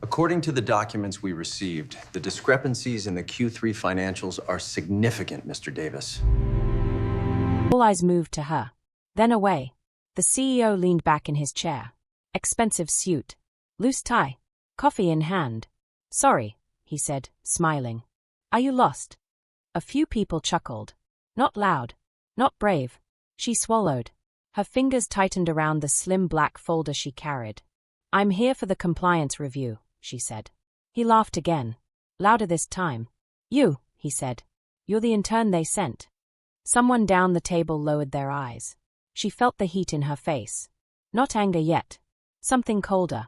According to the documents we received, the discrepancies in the Q3 financials are significant, Mr. Davis. All eyes moved to her, then away. The CEO leaned back in his chair. Expensive suit, loose tie, coffee in hand. "Sorry," he said, smiling. "Are you lost?" A few people chuckled. Not loud, not brave. She swallowed. Her fingers tightened around the slim black folder she carried. "I'm here for the compliance review," she said. He laughed again, louder this time. "You," he said. "You're the intern they sent." Someone down the table lowered their eyes. She felt the heat in her face. Not anger yet. Something colder.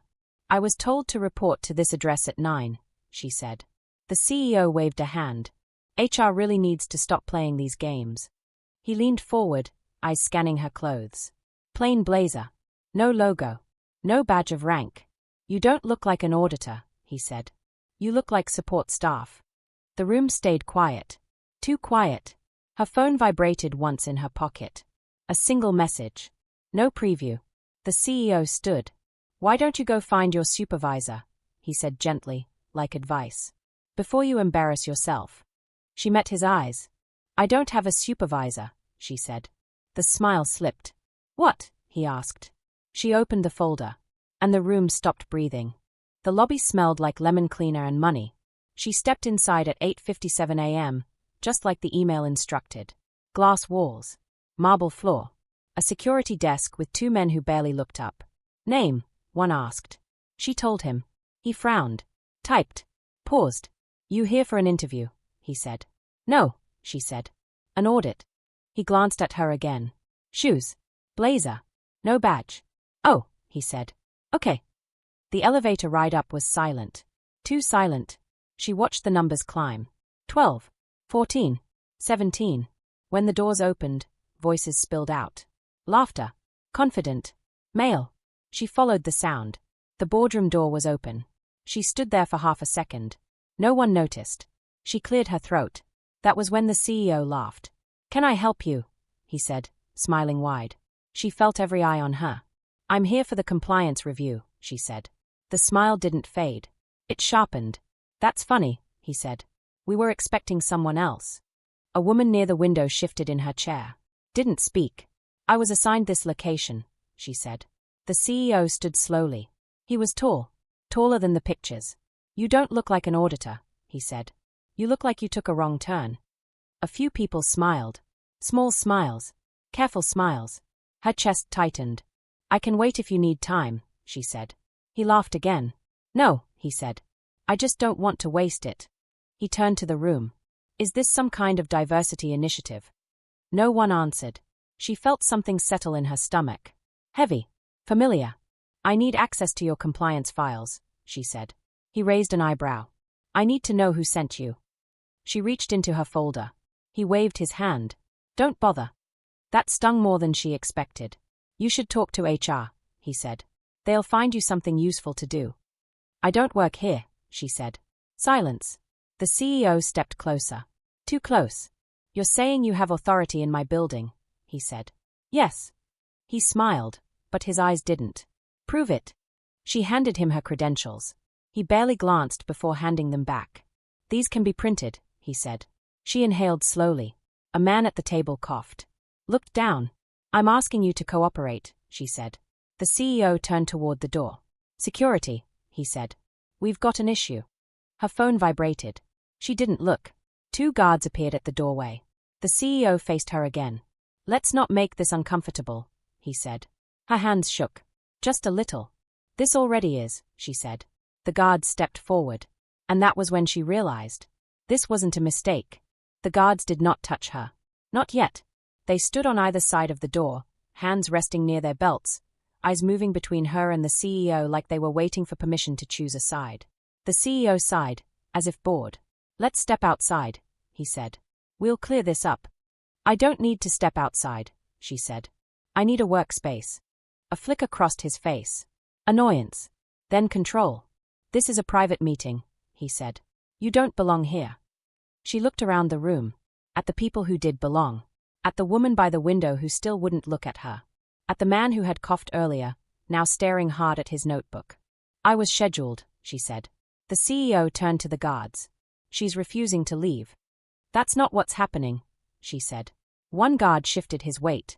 "I was told to report to this address at 9, she said. The CEO waved a hand. "HR really needs to stop playing these games." He leaned forward, eyes scanning her clothes. Plain blazer. No logo. No badge of rank. "You don't look like an auditor," he said. "You look like support staff." The room stayed quiet. Too quiet. Her phone vibrated once in her pocket. A single message. No preview. The CEO stood. "Why don't you go find your supervisor?" he said gently, like advice. "Before you embarrass yourself." She met his eyes. "I don't have a supervisor," she said. The smile slipped. "What?" he asked. She opened the folder. And the room stopped breathing. The lobby smelled like lemon cleaner and money. She stepped inside at 8:57 a.m., just like the email instructed. Glass walls. Marble floor. A security desk with two men who barely looked up. "Name?" one asked. She told him. He frowned. Typed. Paused. "You here for an interview?" he said. "No," she said. "An audit." He glanced at her again. "Shoes. Blazer. No badge." "Oh," he said. "Okay." The elevator ride up was silent. Too silent. She watched the numbers climb. 12, 14, 17. When the doors opened, voices spilled out. Laughter. Confident. Male. She followed the sound. The boardroom door was open. She stood there for half a second. No one noticed. She cleared her throat. That was when the CEO laughed. "Can I help you?" he said, smiling wide. She felt every eye on her. "I'm here for the compliance review," she said. The smile didn't fade. It sharpened. "That's funny," he said. "We were expecting someone else." A woman near the window shifted in her chair. Didn't speak. "I was assigned this location," she said. The CEO stood slowly. He was tall. Taller than the pictures. "You don't look like an auditor," he said. "You look like you took a wrong turn." A few people smiled. Small smiles. Careful smiles. Her chest tightened. "I can wait if you need time," she said. He laughed again. "No," he said. "I just don't want to waste it." He turned to the room. "Is this some kind of diversity initiative?" No one answered. She felt something settle in her stomach. Heavy. Familiar. "I need access to your compliance files," she said. He raised an eyebrow. "I need to know who sent you." She reached into her folder. He waved his hand. "Don't bother." That stung more than she expected. "You should talk to HR," he said. "They'll find you something useful to do." "I don't work here," she said. Silence. The CEO stepped closer. Too close. "You're saying you have authority in my building," he said. "Yes." He smiled, but his eyes didn't. "Prove it." She handed him her credentials. He barely glanced before handing them back. "These can be printed," he said. She inhaled slowly. A man at the table coughed. Looked down. "I'm asking you to cooperate," she said. The CEO turned toward the door. "Security," he said. "We've got an issue." Her phone vibrated. She didn't look. Two guards appeared at the doorway. The CEO faced her again. "Let's not make this uncomfortable," he said. Her hands shook. "Just a little." "This already is," she said. The guards stepped forward. And that was when she realized. This wasn't a mistake. The guards did not touch her. Not yet. They stood on either side of the door, hands resting near their belts, eyes moving between her and the CEO like they were waiting for permission to choose a side. The CEO sighed, as if bored. "Let's step outside," he said. "We'll clear this up." "I don't need to step outside," she said. "I need a workspace." A flicker crossed his face. Annoyance. Then control. "This is a private meeting," he said. "You don't belong here." She looked around the room. At the people who did belong. At the woman by the window who still wouldn't look at her. At the man who had coughed earlier, now staring hard at his notebook. I was scheduled, she said. The CEO turned to the guards. She's refusing to leave. That's not what's happening, she said. One guard shifted his weight.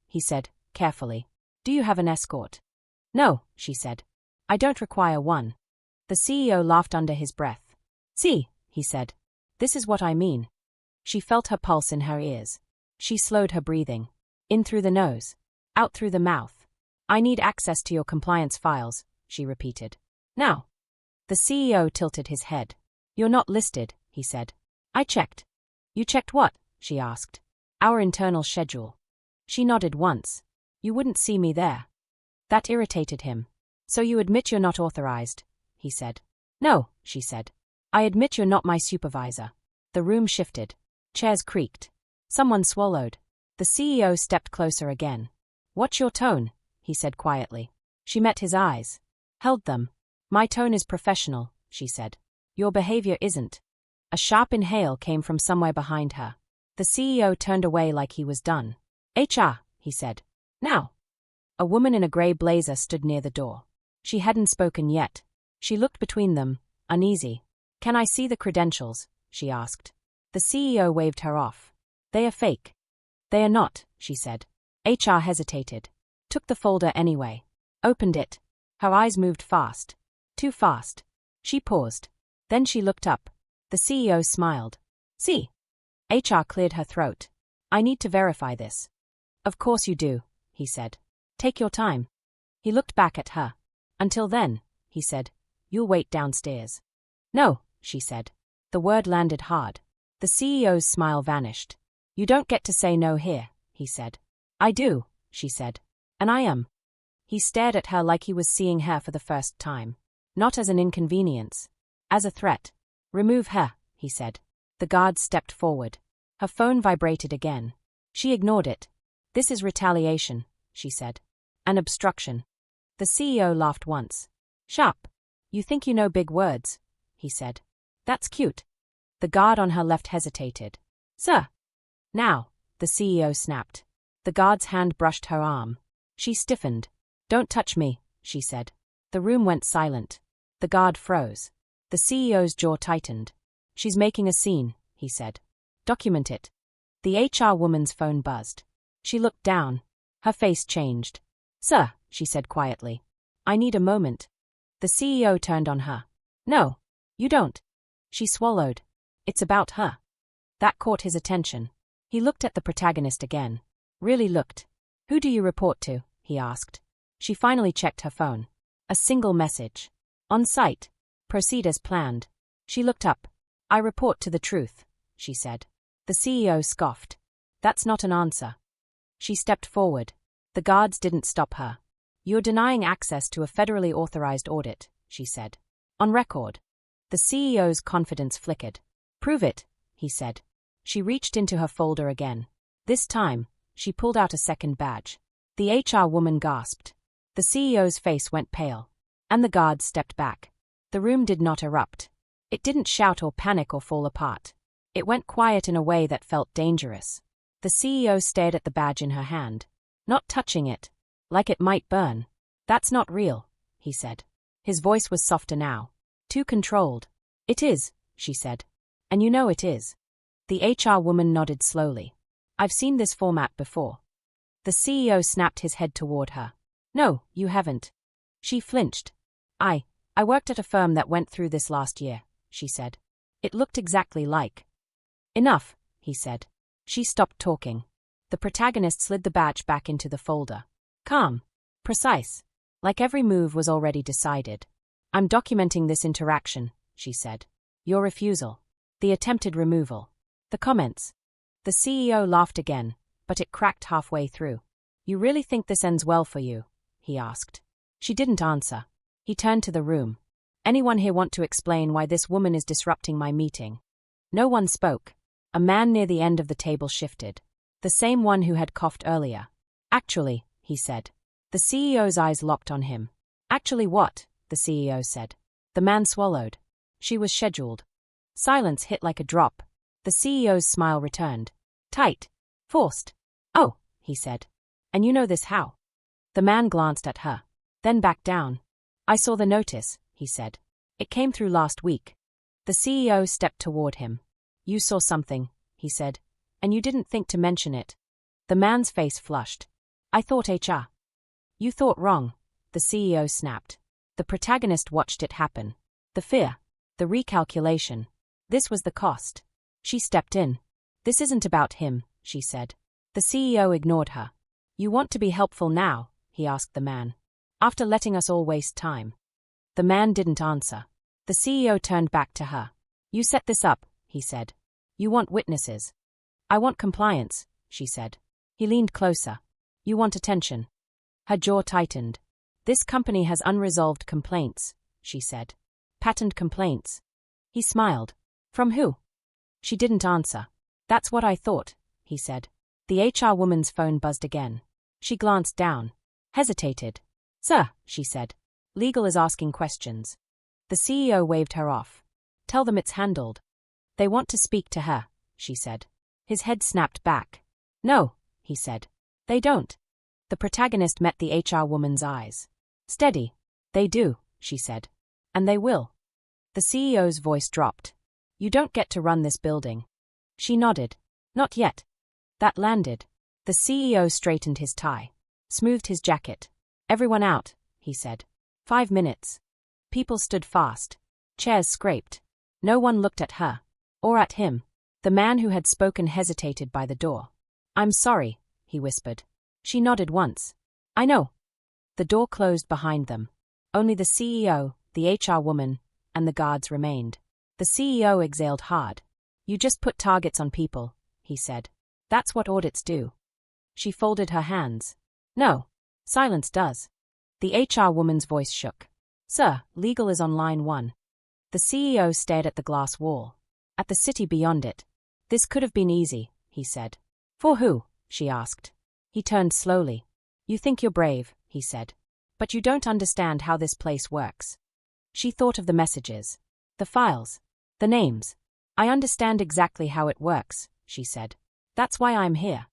He said, carefully. Do you have an escort? No, she said. I don't require one. The CEO laughed under his breath. See, he said. This is what I mean. She felt her pulse in her ears. She slowed her breathing. In through the nose. Out through the mouth. I need access to your compliance files, she repeated. Now. The CEO tilted his head. You're not listed, he said. I checked. You checked what? She asked. Our internal schedule. She nodded once. You wouldn't see me there. That irritated him. So you admit you're not authorized, he said. No, she said. I admit you're not my supervisor. The room shifted. Chairs creaked. Someone swallowed. The CEO stepped closer again. Watch your tone, he said quietly. She met his eyes. Held them. My tone is professional, she said. Your behavior isn't. A sharp inhale came from somewhere behind her. The CEO turned away like he was done. HR, he said. Now. A woman in a grey blazer stood near the door. She hadn't spoken yet. She looked between them, uneasy. Can I see the credentials? She asked. The CEO waved her off. They are fake. They are not, she said. HR hesitated. Took the folder anyway. Opened it. Her eyes moved fast. Too fast. She paused. Then she looked up. The CEO smiled. See? HR cleared her throat. I need to verify this. Of course you do, he said. Take your time. He looked back at her. Until then, he said, you'll wait downstairs. No, she said. The word landed hard. The CEO's smile vanished. You don't get to say no here, he said. I do, she said. And I am. He stared at her like he was seeing her for the first time. Not as an inconvenience. As a threat. Remove her, he said. The guard stepped forward. Her phone vibrated again. She ignored it. This is retaliation, she said. An obstruction. The CEO laughed once. Sharp. You think you know big words, he said. That's cute. The guard on her left hesitated. Sir. Now, the CEO snapped. The guard's hand brushed her arm. She stiffened. Don't touch me, she said. The room went silent. The guard froze. The CEO's jaw tightened. She's making a scene, he said. Document it. The HR woman's phone buzzed. She looked down. Her face changed. Sir, she said quietly. I need a moment. The CEO turned on her. No, you don't. She swallowed. It's about her. That caught his attention. He looked at the protagonist again. Really looked. Who do you report to? He asked. She finally checked her phone. A single message. On site. Proceed as planned. She looked up. I report to the truth, she said. The CEO scoffed. That's not an answer. She stepped forward. The guards didn't stop her. You're denying access to a federally authorized audit, she said. On record. The CEO's confidence flickered. Prove it, he said. She reached into her folder again. This time, she pulled out a second badge. The HR woman gasped. The CEO's face went pale. And the guards stepped back. The room did not erupt. It didn't shout or panic or fall apart. It went quiet in a way that felt dangerous. The CEO stared at the badge in her hand. Not touching it. Like it might burn. That's not real, he said. His voice was softer now. Too controlled. It is, she said. And you know it is. The HR woman nodded slowly. I've seen this format before. The CEO snapped his head toward her. No, you haven't. She flinched. I worked at a firm that went through this last year, she said. It looked exactly like. Enough, he said. She stopped talking. The protagonist slid the badge back into the folder. Calm. Precise. Like every move was already decided. I'm documenting this interaction, she said. Your refusal. The attempted removal. The comments. The CEO laughed again, but it cracked halfway through. You really think this ends well for you? He asked. She didn't answer. He turned to the room. Anyone here want to explain why this woman is disrupting my meeting? No one spoke. A man near the end of the table shifted. The same one who had coughed earlier. Actually, he said. The CEO's eyes locked on him. Actually what? The CEO said. The man swallowed. She was scheduled. Silence hit like a drop. The CEO's smile returned. Tight. Forced. Oh, he said. And you know this how? The man glanced at her, then back down. I saw the notice, he said. It came through last week. The CEO stepped toward him. You saw something, he said, and you didn't think to mention it. The man's face flushed. I thought HR. You thought wrong, the CEO snapped. The protagonist watched it happen. The fear. The recalculation. This was the cost. She stepped in. This isn't about him, she said. The CEO ignored her. You want to be helpful now, he asked the man. After letting us all waste time. The man didn't answer. The CEO turned back to her. You set this up, he said. You want witnesses. I want compliance, she said. He leaned closer. You want attention. Her jaw tightened. This company has unresolved complaints, she said. Patent complaints. He smiled. From who? She didn't answer. That's what I thought, he said. The HR woman's phone buzzed again. She glanced down. Hesitated. Sir, she said. Legal is asking questions. The CEO waved her off. Tell them it's handled. They want to speak to her, she said. His head snapped back. No, he said. They don't. The protagonist met the HR woman's eyes. Steady. They do, she said. And they will. The CEO's voice dropped. You don't get to run this building. She nodded. Not yet. That landed. The CEO straightened his tie. Smoothed his jacket. Everyone out, he said. 5 minutes. People stood fast. Chairs scraped. No one looked at her. Or at him. The man who had spoken hesitated by the door. I'm sorry, he whispered. She nodded once. I know. The door closed behind them. Only the CEO, the HR woman, and the guards remained. The CEO exhaled hard. You just put targets on people, he said. That's what audits do. She folded her hands. No. Silence does. The HR woman's voice shook. Sir, legal is on line 1. The CEO stared at the glass wall. At the city beyond it. This could have been easy, he said. For who? She asked. He turned slowly. You think you're brave, he said. But you don't understand how this place works. She thought of the messages. The files. The names. I understand exactly how it works, she said. That's why I'm here.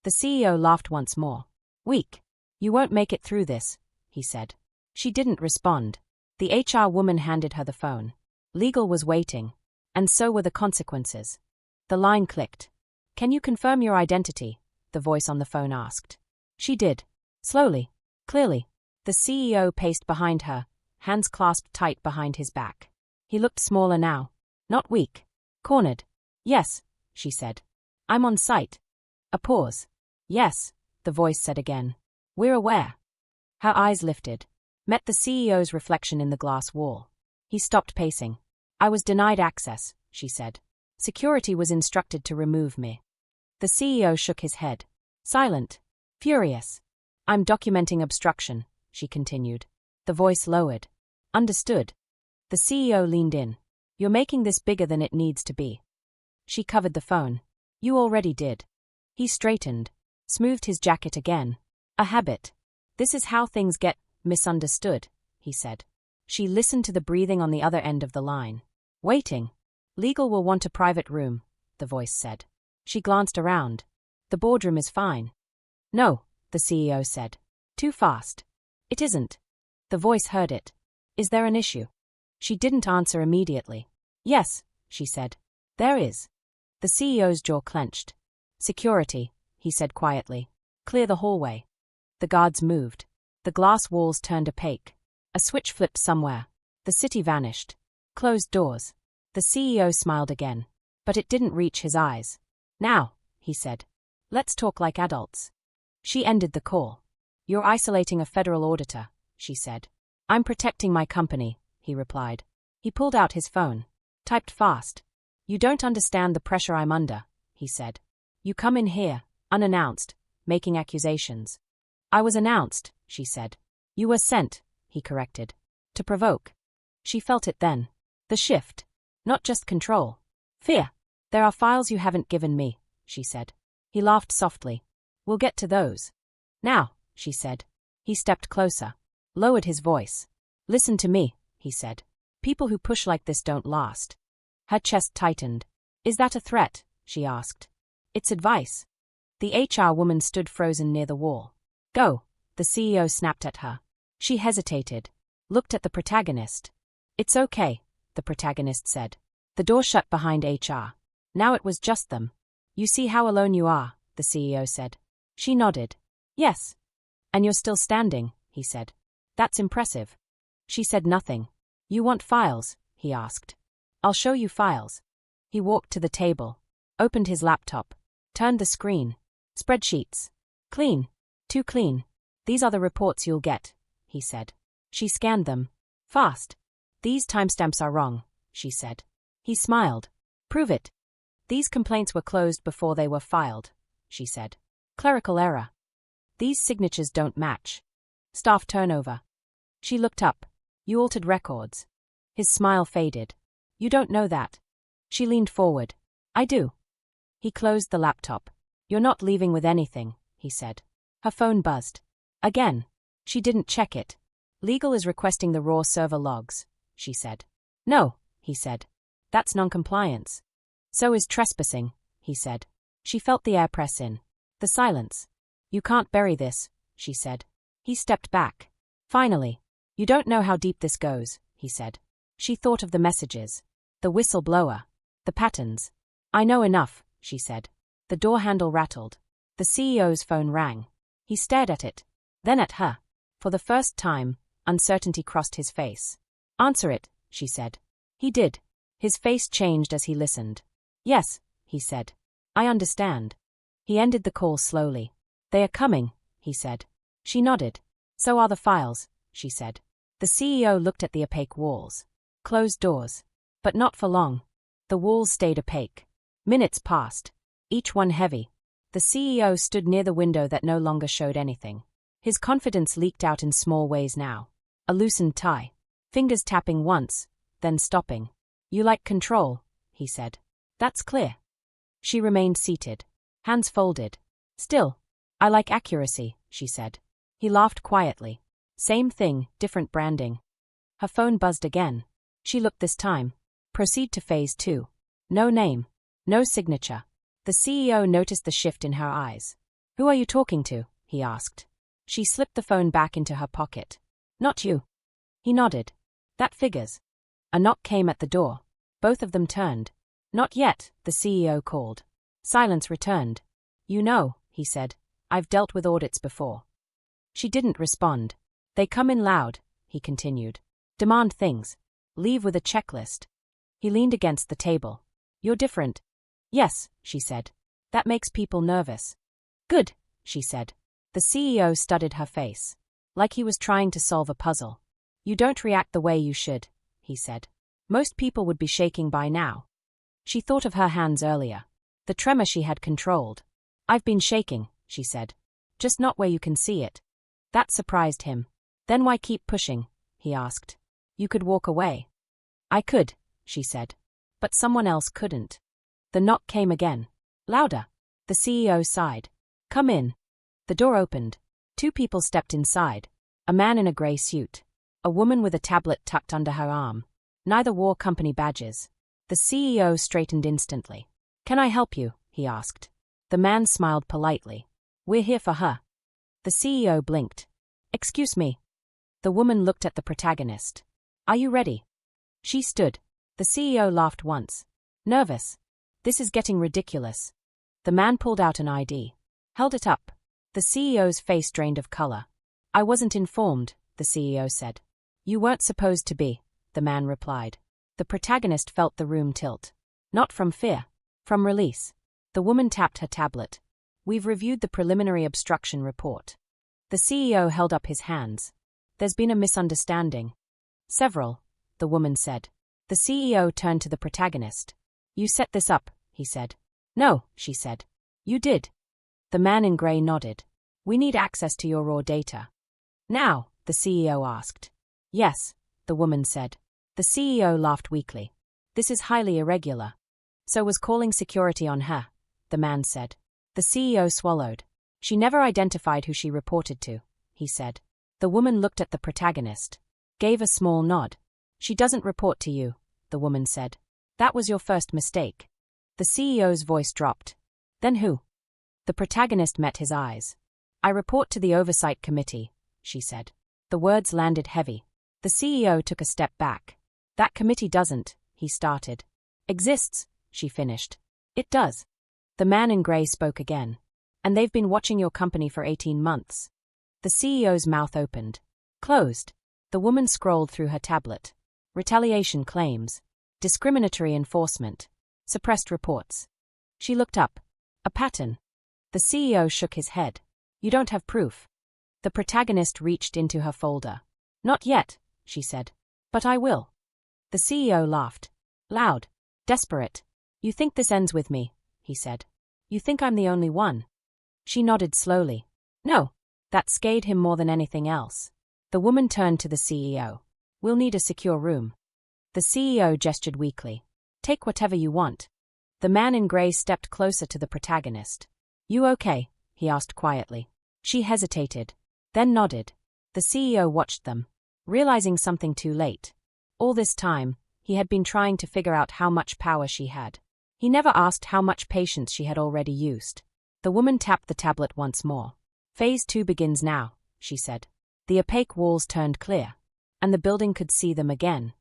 The CEO laughed once more. Weak. You won't make it through this, he said. She didn't respond. The HR woman handed her the phone. Legal was waiting. And so were the consequences. The line clicked. Can you confirm your identity? The voice on the phone asked. She did. Slowly. Clearly. The CEO paced behind her, hands clasped tight behind his back. He looked smaller now. Not weak. Cornered. Yes, she said. I'm on site. A pause. Yes, the voice said again. We're aware. Her eyes lifted. Met the CEO's reflection in the glass wall. He stopped pacing. I was denied access, she said. Security was instructed to remove me. The CEO shook his head. Silent. Furious. I'm documenting obstruction, she continued. The voice lowered. Understood. The CEO leaned in. You're making this bigger than it needs to be. She covered the phone. You already did. He straightened. Smoothed his jacket again. A habit. This is how things get misunderstood, he said. She listened to the breathing on the other end of the line. Waiting. Legal will want a private room, the voice said. She glanced around. The boardroom is fine. No, the CEO said. Too fast. It isn't. The voice heard it. Is there an issue? She didn't answer immediately. Yes, she said. There is. The CEO's jaw clenched. Security, he said quietly. Clear the hallway. The guards moved. The glass walls turned opaque. A switch flipped somewhere. The city vanished. Closed doors. The CEO smiled again. But it didn't reach his eyes. Now, he said. Let's talk like adults. She ended the call. You're isolating a federal auditor, she said. I'm protecting my company, he replied. He pulled out his phone. Typed fast. You don't understand the pressure I'm under, he said. You come in here, unannounced, making accusations. I was announced, she said. You were sent, he corrected. To provoke. She felt it then. The shift. Not just control. Fear. There are files you haven't given me, she said. He laughed softly. We'll get to those. Now, she said. He stepped closer. Lowered his voice. Listen to me, he said. People who push like this don't last. Her chest tightened. Is that a threat? She asked. It's advice. The HR woman stood frozen near the wall. Go, the CEO snapped at her. She hesitated, looked at the protagonist. It's okay, the protagonist said. The door shut behind HR. Now it was just them. You see how alone you are, the CEO said. She nodded. Yes. And you're still standing, he said. That's impressive. She said nothing. You want files, he asked. I'll show you files. He walked to the table, opened his laptop, turned the screen. Spreadsheets. Clean. Too clean. These are the reports you'll get, he said. She scanned them. Fast. These timestamps are wrong, she said. He smiled. Prove it. These complaints were closed before they were filed, she said. Clerical error. These signatures don't match. Staff turnover. She looked up. You altered records. His smile faded. You don't know that. She leaned forward. I do. He closed the laptop. You're not leaving with anything, he said. Her phone buzzed. Again. She didn't check it. Legal is requesting the raw server logs, she said. No, he said. That's noncompliance. So is trespassing, he said. She felt the air press in. The silence. You can't bury this, she said. He stepped back. Finally. You don't know how deep this goes, he said. She thought of the messages. The whistleblower. The patterns. I know enough, she said. The door handle rattled. The CEO's phone rang. He stared at it. Then at her. For the first time, uncertainty crossed his face. Answer it, she said. He did. His face changed as he listened. Yes, he said. I understand. He ended the call slowly. They are coming, he said. She nodded. So are the files, she said. The CEO looked at the opaque walls. Closed doors. But not for long. The walls stayed opaque. Minutes passed. Each one heavy. The CEO stood near the window that no longer showed anything. His confidence leaked out in small ways now. A loosened tie. Fingers tapping once, then stopping. You like control, he said. That's clear. She remained seated. Hands folded. Still. I like accuracy, she said. He laughed quietly. Same thing, different branding. Her phone buzzed again. She looked this time. Proceed to phase 2. No name. No signature. The CEO noticed the shift in her eyes. Who are you talking to? He asked. She slipped the phone back into her pocket. Not you. He nodded. That figures. A knock came at the door. Both of them turned. Not yet, the CEO called. Silence returned. You know, he said. I've dealt with audits before. She didn't respond. They come in loud, he continued. Demand things. Leave with a checklist. He leaned against the table. You're different. Yes, she said. That makes people nervous. Good, she said. The CEO studied her face. Like he was trying to solve a puzzle. You don't react the way you should, he said. Most people would be shaking by now. She thought of her hands earlier. The tremor she had controlled. I've been shaking, she said. Just not where you can see it. That surprised him. Then why keep pushing? He asked. You could walk away. I could, she said. But someone else couldn't. The knock came again. Louder. The CEO sighed. Come in. The door opened. 2 people stepped inside. A man in a grey suit. A woman with a tablet tucked under her arm. Neither wore company badges. The CEO straightened instantly. Can I help you? He asked. The man smiled politely. We're here for her. The CEO blinked. Excuse me. The woman looked at the protagonist. Are you ready? She stood. The CEO laughed once. Nervous. This is getting ridiculous. The man pulled out an ID. Held it up. The CEO's face drained of color. I wasn't informed, the CEO said. You weren't supposed to be, the man replied. The protagonist felt the room tilt. Not from fear. From release. The woman tapped her tablet. We've reviewed the preliminary obstruction report. The CEO held up his hands. There's been a misunderstanding. Several, the woman said. The CEO turned to the protagonist. You set this up, he said. No, she said. You did. The man in grey nodded. We need access to your raw data. Now, the CEO asked. Yes, the woman said. The CEO laughed weakly. This is highly irregular. So was calling security on her, the man said. The CEO swallowed. She never identified who she reported to, he said. The woman looked at the protagonist. Gave a small nod. She doesn't report to you, the woman said. That was your first mistake. The CEO's voice dropped. Then who? The protagonist met his eyes. I report to the Oversight Committee, she said. The words landed heavy. The CEO took a step back. That committee doesn't, he started. Exists, she finished. It does. The man in grey spoke again. And they've been watching your company for 18 months. The CEO's mouth opened. Closed. The woman scrolled through her tablet. Retaliation claims. Discriminatory enforcement. Suppressed reports. She looked up. A pattern. The CEO shook his head. You don't have proof. The protagonist reached into her folder. Not yet, she said. But I will. The CEO laughed. Loud. Desperate. You think this ends with me, he said. You think I'm the only one? She nodded slowly. No. That scared him more than anything else. The woman turned to the CEO. We'll need a secure room. The CEO gestured weakly. Take whatever you want. The man in grey stepped closer to the protagonist. You okay? He asked quietly. She hesitated, then nodded. The CEO watched them, realizing something too late. All this time, he had been trying to figure out how much power she had. He never asked how much patience she had already used. The woman tapped the tablet once more. Phase 2 begins now, she said. The opaque walls turned clear, and the building could see them again.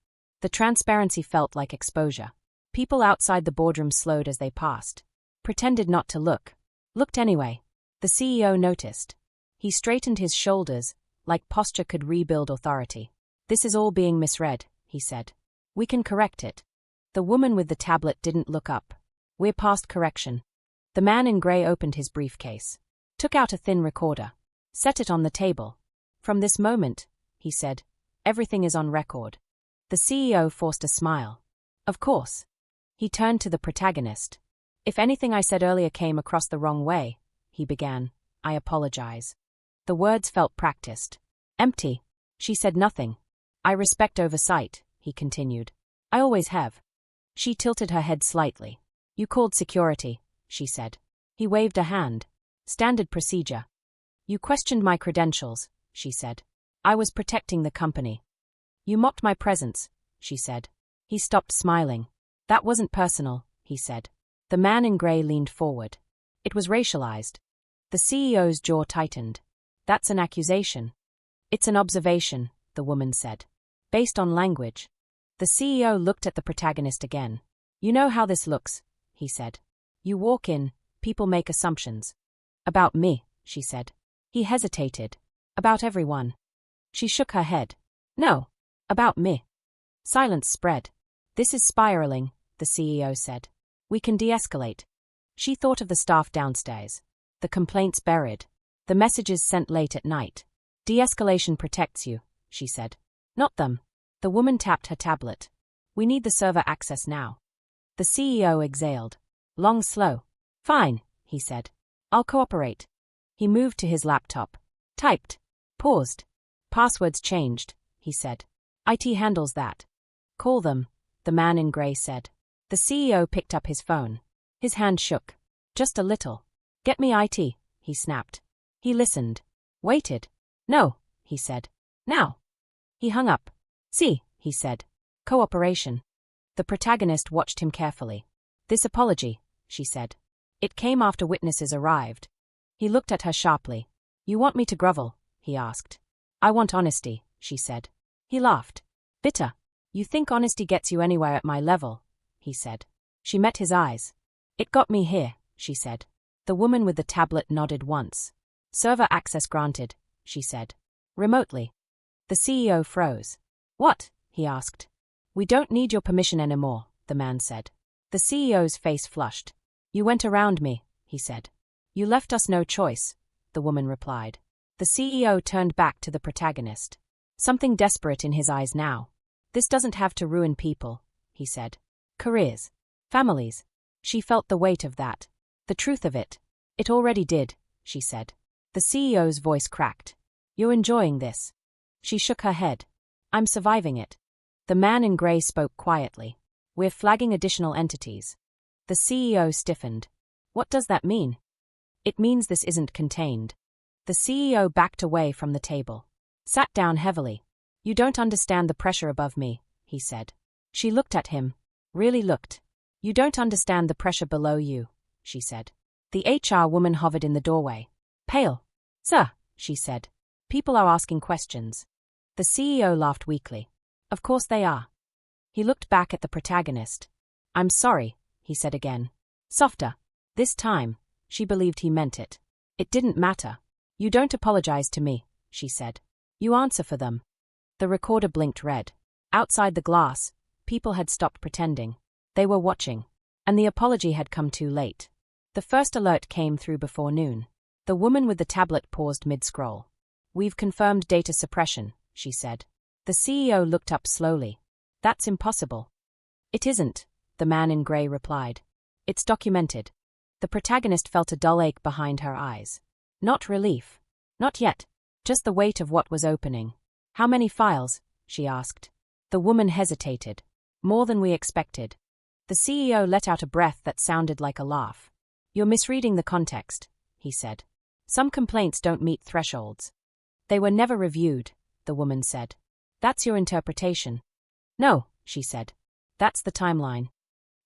The transparency felt like exposure. People outside the boardroom slowed as they passed. Pretended not to look. Looked anyway. The CEO noticed. He straightened his shoulders, like posture could rebuild authority. This is all being misread, he said. We can correct it. The woman with the tablet didn't look up. We're past correction. The man in grey opened his briefcase. Took out a thin recorder. Set it on the table. From this moment, he said, everything is on record. The CEO forced a smile. Of course. He turned to the protagonist. If anything I said earlier came across the wrong way, he began, I apologize. The words felt practiced. Empty. She said nothing. I respect oversight, he continued. I always have. She tilted her head slightly. You called security, she said. He waved a hand. Standard procedure. You questioned my credentials, she said. I was protecting the company. You mocked my presence, she said. He stopped smiling. That wasn't personal, he said. The man in grey leaned forward. It was racialized. The CEO's jaw tightened. That's an accusation. It's an observation, the woman said. Based on language. The CEO looked at the protagonist again. You know how this looks, he said. You walk in, people make assumptions. About me, she said. He hesitated. About everyone. She shook her head. No. About me. Silence spread. This is spiraling, the CEO said. We can de-escalate. She thought of the staff downstairs. The complaints buried. The messages sent late at night. De-escalation protects you, she said. Not them. The woman tapped her tablet. We need the server access now. The CEO exhaled. Long slow. Fine, he said. I'll cooperate. He moved to his laptop. Typed. Paused. Passwords changed, he said. IT handles that. Call them, the man in grey said. The CEO picked up his phone. His hand shook. Just a little. Get me IT, he snapped. He listened. Waited. No, he said. Now. He hung up. See, he said. Cooperation. The protagonist watched him carefully. This apology, she said. It came after witnesses arrived. He looked at her sharply. You want me to grovel? He asked. I want honesty, she said. He laughed. Bitter. You think honesty gets you anywhere at my level? He said. She met his eyes. It got me here, she said. The woman with the tablet nodded once. Server access granted, she said. Remotely. The CEO froze. What? He asked. We don't need your permission anymore, the man said. The CEO's face flushed. You went around me, he said. You left us no choice, the woman replied. The CEO turned back to the protagonist. Something desperate in his eyes now. This doesn't have to ruin people, he said. Careers. Families. She felt the weight of that. The truth of it. It already did, she said. The CEO's voice cracked. You're enjoying this. She shook her head. I'm surviving it. The man in grey spoke quietly. We're flagging additional entities. The CEO stiffened. What does that mean? It means this isn't contained. The CEO backed away from the table. Sat down heavily. You don't understand the pressure above me, he said. She looked at him. Really looked. You don't understand the pressure below you, she said. The HR woman hovered in the doorway. Pale. Sir, she said. People are asking questions. The CEO laughed weakly. Of course they are. He looked back at the protagonist. I'm sorry, he said again. Softer. This time, she believed he meant it. It didn't matter. You don't apologize to me, she said. You answer for them. The recorder blinked red. Outside the glass, people had stopped pretending. They were watching. And the apology had come too late. The first alert came through before noon. The woman with the tablet paused mid-scroll. We've confirmed data suppression, she said. The CEO looked up slowly. That's impossible. It isn't, the man in grey replied. It's documented. The protagonist felt a dull ache behind her eyes. Not relief. Not yet. Just the weight of what was opening. How many files? She asked. The woman hesitated. More than we expected. The CEO let out a breath that sounded like a laugh. You're misreading the context, he said. Some complaints don't meet thresholds. They were never reviewed, the woman said. That's your interpretation. No, she said. That's the timeline.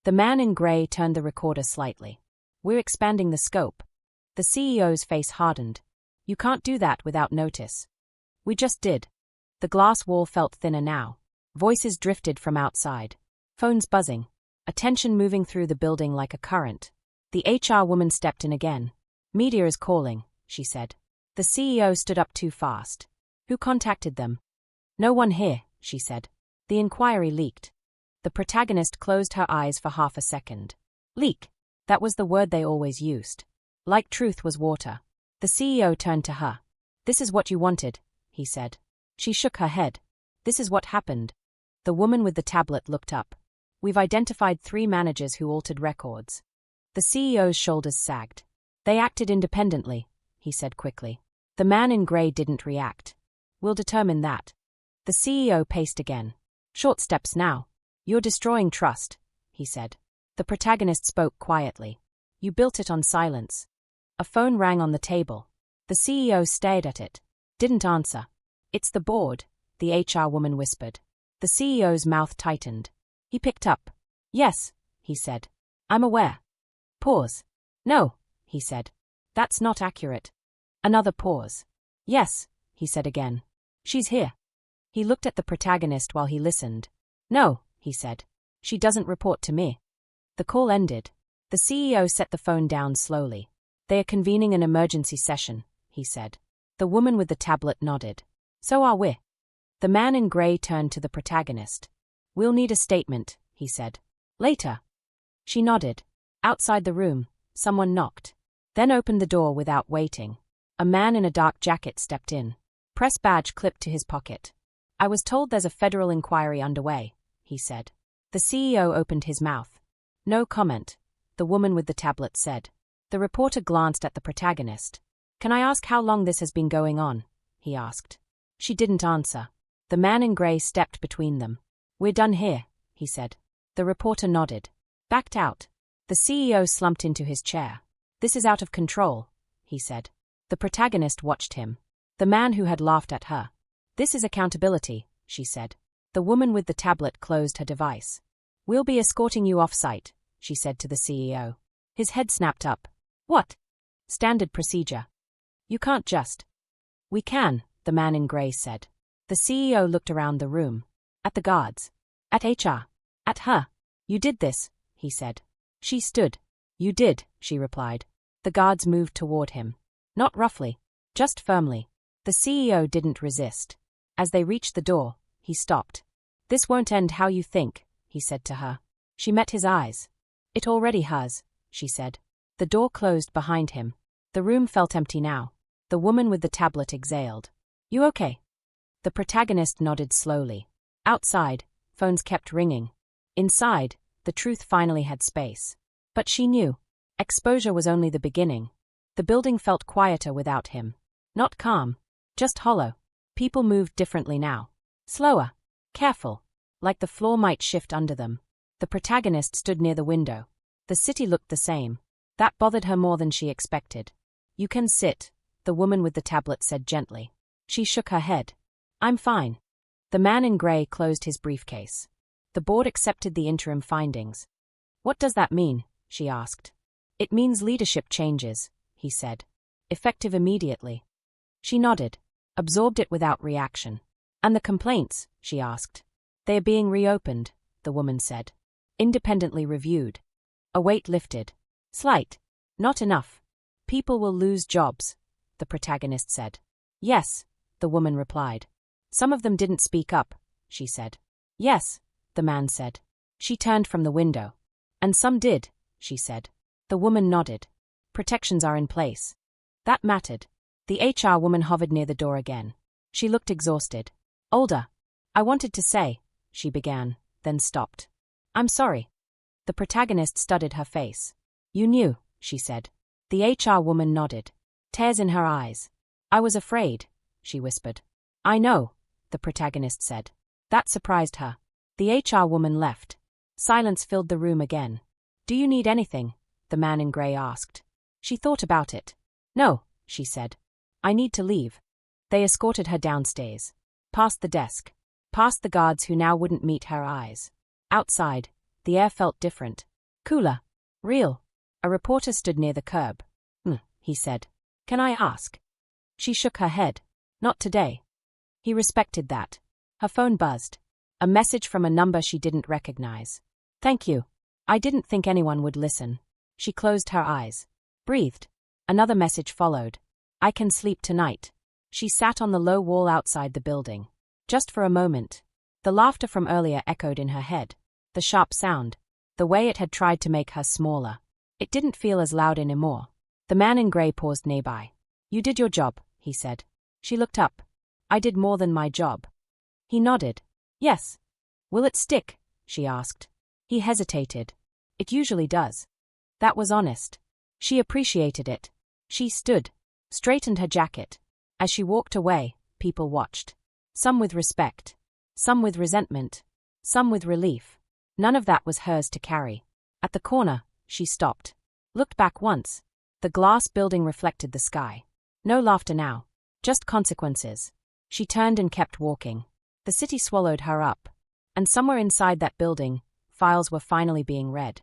The man in grey turned the recorder slightly. We're expanding the scope. The CEO's face hardened. You can't do that without notice. We just did. The glass wall felt thinner now. Voices drifted from outside. Phones buzzing. Attention moving through the building like a current. The HR woman stepped in again. Media is calling, she said. The CEO stood up too fast. Who contacted them? No one here, she said. The inquiry leaked. The protagonist closed her eyes for half a second. Leak. That was the word they always used. Like truth was water. The CEO turned to her. This is what you wanted, he said. She shook her head. This is what happened. The woman with the tablet looked up. We've identified 3 managers who altered records. The CEO's shoulders sagged. They acted independently, he said quickly. The man in grey didn't react. We'll determine that. The CEO paced again. Short steps now. You're destroying trust, he said. The protagonist spoke quietly. You built it on silence. A phone rang on the table. The CEO stared at it. Didn't answer. It's the board, the HR woman whispered. The CEO's mouth tightened. He picked up. Yes, he said. I'm aware. Pause. No, he said. That's not accurate. Another pause. Yes, he said again. She's here. He looked at the protagonist while he listened. No, he said. She doesn't report to me. The call ended. The CEO set the phone down slowly. They are convening an emergency session, he said. The woman with the tablet nodded. So are we. The man in grey turned to the protagonist. We'll need a statement, he said. Later. She nodded. Outside the room, someone knocked. Then opened the door without waiting. A man in a dark jacket stepped in. Press badge clipped to his pocket. I was told there's a federal inquiry underway, he said. The CEO opened his mouth. No comment, the woman with the tablet said. The reporter glanced at the protagonist. Can I ask how long this has been going on? He asked. She didn't answer. The man in grey stepped between them. We're done here, he said. The reporter nodded. Backed out. The CEO slumped into his chair. This is out of control, he said. The protagonist watched him. The man who had laughed at her. This is accountability, she said. The woman with the tablet closed her device. We'll be escorting you off-site, she said to the CEO. His head snapped up. What? Standard procedure. You can't just. We can, the man in grey said. The CEO looked around the room. At the guards. At HR. At her. You did this, he said. She stood. You did, she replied. The guards moved toward him. Not roughly. Just firmly. The CEO didn't resist. As they reached the door, he stopped. This won't end how you think, he said to her. She met his eyes. It already has, she said. The door closed behind him. The room felt empty now. The woman with the tablet exhaled. You okay? The protagonist nodded slowly. Outside, phones kept ringing. Inside, the truth finally had space. But she knew. Exposure was only the beginning. The building felt quieter without him. Not calm. Just hollow. People moved differently now. Slower. Careful. Like the floor might shift under them. The protagonist stood near the window. The city looked the same. That bothered her more than she expected. You can sit, the woman with the tablet said gently. She shook her head. I'm fine. The man in grey closed his briefcase. The board accepted the interim findings. What does that mean? She asked. It means leadership changes, he said. Effective immediately. She nodded, absorbed it without reaction. And the complaints, she asked. They are being reopened, the woman said. Independently reviewed. A weight lifted. Slight. Not enough. People will lose jobs, the protagonist said. Yes, the woman replied. Some of them didn't speak up, she said. Yes, the man said. She turned from the window. And some did, she said. The woman nodded. Protections are in place. That mattered. The HR woman hovered near the door again. She looked exhausted. Older. I wanted to say, she began, then stopped. I'm sorry. The protagonist studied her face. You knew, she said. The HR woman nodded. Tears in her eyes. I was afraid, she whispered. I know, the protagonist said. That surprised her. The HR woman left. Silence filled the room again. Do you need anything? The man in grey asked. She thought about it. No, she said. I need to leave. They escorted her downstairs. Past the desk. Past the guards who now wouldn't meet her eyes. Outside, the air felt different. Cooler. Real. A reporter stood near the curb. He said. Can I ask? She shook her head. Not today. He respected that. Her phone buzzed. A message from a number she didn't recognize. Thank you. I didn't think anyone would listen. She closed her eyes. Breathed. Another message followed. I can sleep tonight. She sat on the low wall outside the building. Just for a moment. The laughter from earlier echoed in her head. The sharp sound. The way it had tried to make her smaller. It didn't feel as loud anymore. The man in grey paused nearby. You did your job, he said. She looked up. I did more than my job. He nodded. Yes. Will it stick? She asked. He hesitated. It usually does. That was honest. She appreciated it. She stood, straightened her jacket. As she walked away, people watched. Some with respect. Some with resentment. Some with relief. None of that was hers to carry. At the corner, she stopped. Looked back once. The glass building reflected the sky. No laughter now. Just consequences. She turned and kept walking. The city swallowed her up. And somewhere inside that building, files were finally being read.